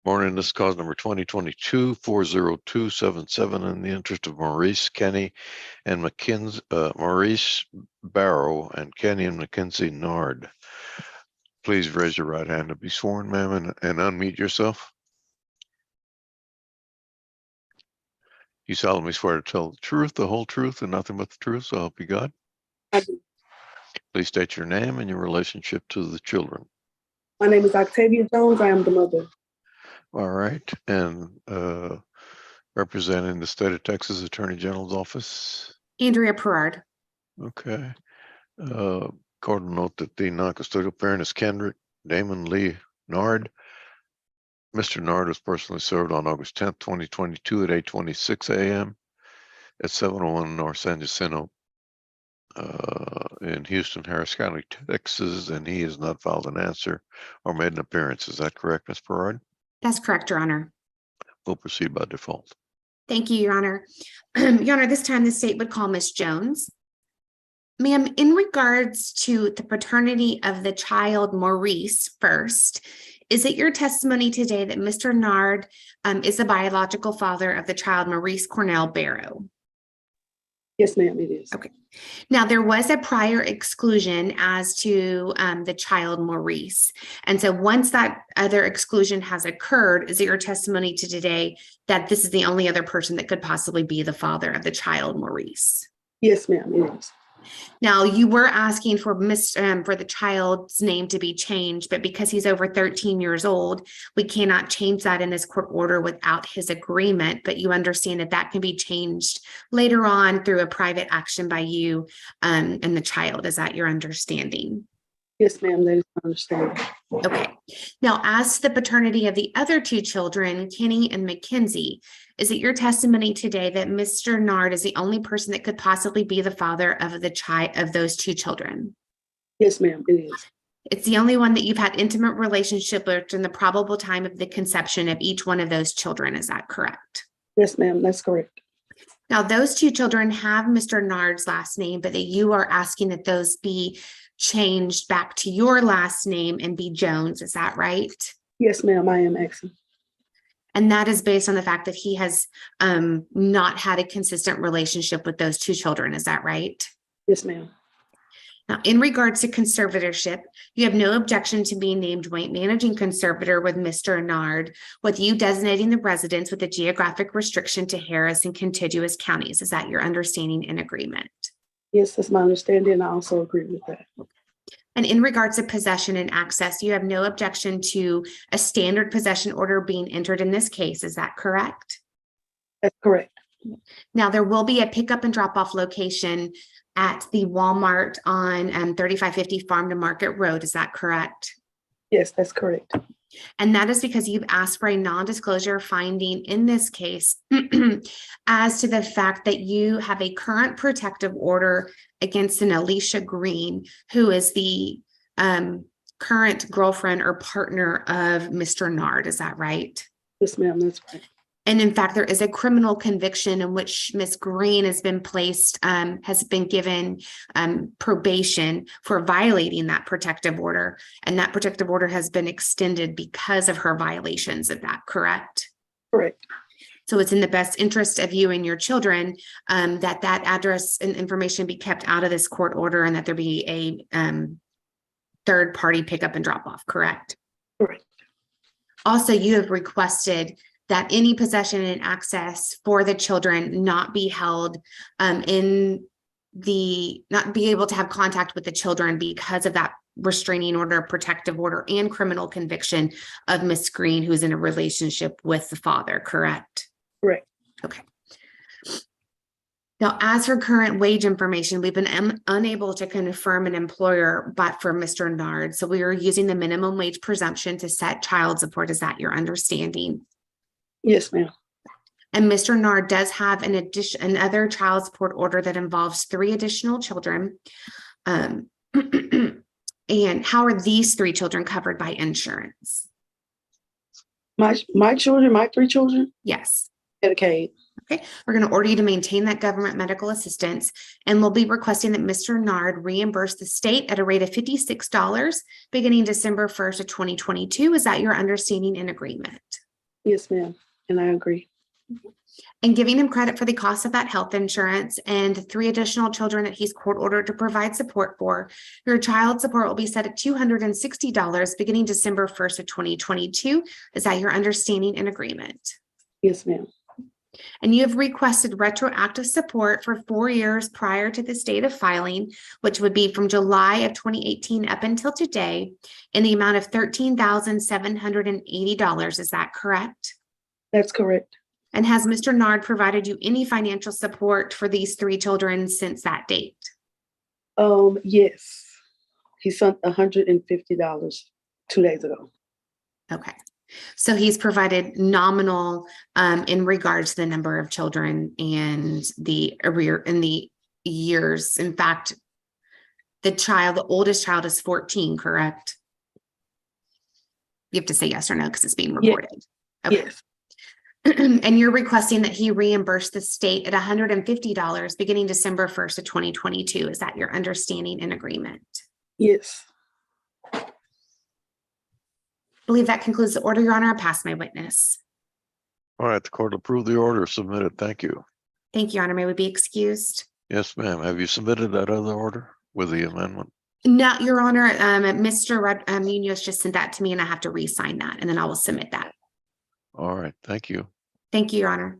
Morning, this is cause number 2022-40277 in the interest of Maurice Kenny and Maurice Barrow and Kenny and Mackenzie Nard. Please raise your right hand to be sworn, ma'am, and unmute yourself. You solemnly swear to tell the truth, the whole truth, and nothing but the truth, so help you God? I do. Please state your name and your relationship to the children. My name is Octavia Jones. I am the mother. All right, and representing the state of Texas Attorney General's office. Andrea Perard. Okay. Court will note that the non-custodial parent is Kendrick Damon Lee Nard. Mr. Nard was personally served on August 10th, 2022 at 8:26 a.m. at 701 North San Jacinto in Houston, Harris County, Texas, and he has not filed an answer or made an appearance. Is that correct, Ms. Perard? That's correct, Your Honor. We'll proceed by default. Thank you, Your Honor. Your Honor, this time the state would call Ms. Jones. Ma'am, in regards to the paternity of the child Maurice first, is it your testimony today that Mr. Nard is the biological father of the child Maurice Cornell Barrow? Yes, ma'am, it is. Okay. Now, there was a prior exclusion as to the child Maurice. And so once that other exclusion has occurred, is it your testimony to today that this is the only other person that could possibly be the father of the child Maurice? Yes, ma'am, it is. Now, you were asking for the child's name to be changed, but because he's over 13 years old, we cannot change that in this court order without his agreement. But you understand that that can be changed later on through a private action by you and the child. Is that your understanding? Yes, ma'am, that is my understanding. Okay. Now, as to the paternity of the other two children, Kenny and Mackenzie, is it your testimony today that Mr. Nard is the only person that could possibly be the father of the child of those two children? Yes, ma'am, it is. It's the only one that you've had intimate relationship with in the probable time of the conception of each one of those children. Is that correct? Yes, ma'am, that's correct. Now, those two children have Mr. Nard's last name, but that you are asking that those be changed back to your last name and be Jones. Is that right? Yes, ma'am, I am asking. And that is based on the fact that he has not had a consistent relationship with those two children. Is that right? Yes, ma'am. Now, in regards to conservatorship, you have no objection to being named joint managing conservator with Mr. Nard, with you designating the residence with a geographic restriction to Harris and contiguous counties. Is that your understanding and agreement? Yes, that's my understanding, and I also agree with that. And in regards to possession and access, you have no objection to a standard possession order being entered in this case. Is that correct? That's correct. Now, there will be a pickup and drop-off location at the Walmart on 3550 Farm to Market Road. Is that correct? Yes, that's correct. And that is because you've asked for a non-disclosure finding in this case as to the fact that you have a current protective order against an Alicia Green, who is the current girlfriend or partner of Mr. Nard. Is that right? Yes, ma'am, that's right. And in fact, there is a criminal conviction in which Ms. Green has been placed, has been given probation for violating that protective order. And that protective order has been extended because of her violations of that, correct? Correct. So it's in the best interest of you and your children that that address and information be kept out of this court order and that there be a third party pickup and drop off, correct? Correct. Also, you have requested that any possession and access for the children not be held not be able to have contact with the children because of that restraining order, protective order, and criminal conviction of Miss Green, who's in a relationship with the father, correct? Correct. Okay. Now, as for current wage information, we've been unable to confirm an employer but for Mr. Nard. So we are using the minimum wage presumption to set child support. Is that your understanding? Yes, ma'am. And Mr. Nard does have another child support order that involves 3 additional children. And how are these 3 children covered by insurance? My children, my 3 children? Yes. Medicaid. Okay, we're going to order you to maintain that government medical assistance, and we'll be requesting that Mr. Nard reimburse the state at a rate of $56 beginning December 1st of 2022. Is that your understanding and agreement? Yes, ma'am. And I agree. And giving him credit for the cost of that health insurance and 3 additional children that he's court ordered to provide support for. Your child support will be set at $260 beginning December 1st of 2022. Is that your understanding and agreement? Yes, ma'am. And you have requested retroactive support for 4 years prior to this date of filing, which would be from July of 2018 up until today, in the amount of $13,780. Is that correct? That's correct. And has Mr. Nard provided you any financial support for these 3 children since that date? Yes. He sent $150 2 days ago. Okay. So he's provided nominal in regards to the number of children and the arrear in the years. In fact, the oldest child is 14, correct? You have to say yes or no because it's being recorded. Okay. Yes. And you're requesting that he reimburse the state at $150 beginning December 1st of 2022. Is that your understanding and agreement? Yes. I believe that concludes the order, Your Honor. I pass my witness. All right, the court approved the order submitted. Thank you. Thank you, Your Honor. May we be excused? Yes, ma'am. Have you submitted that other order with the amendment? No, Your Honor. Mr. Munoz just sent that to me and I have to re-sign that and then I will submit that. All right, thank you. Thank you, Your Honor.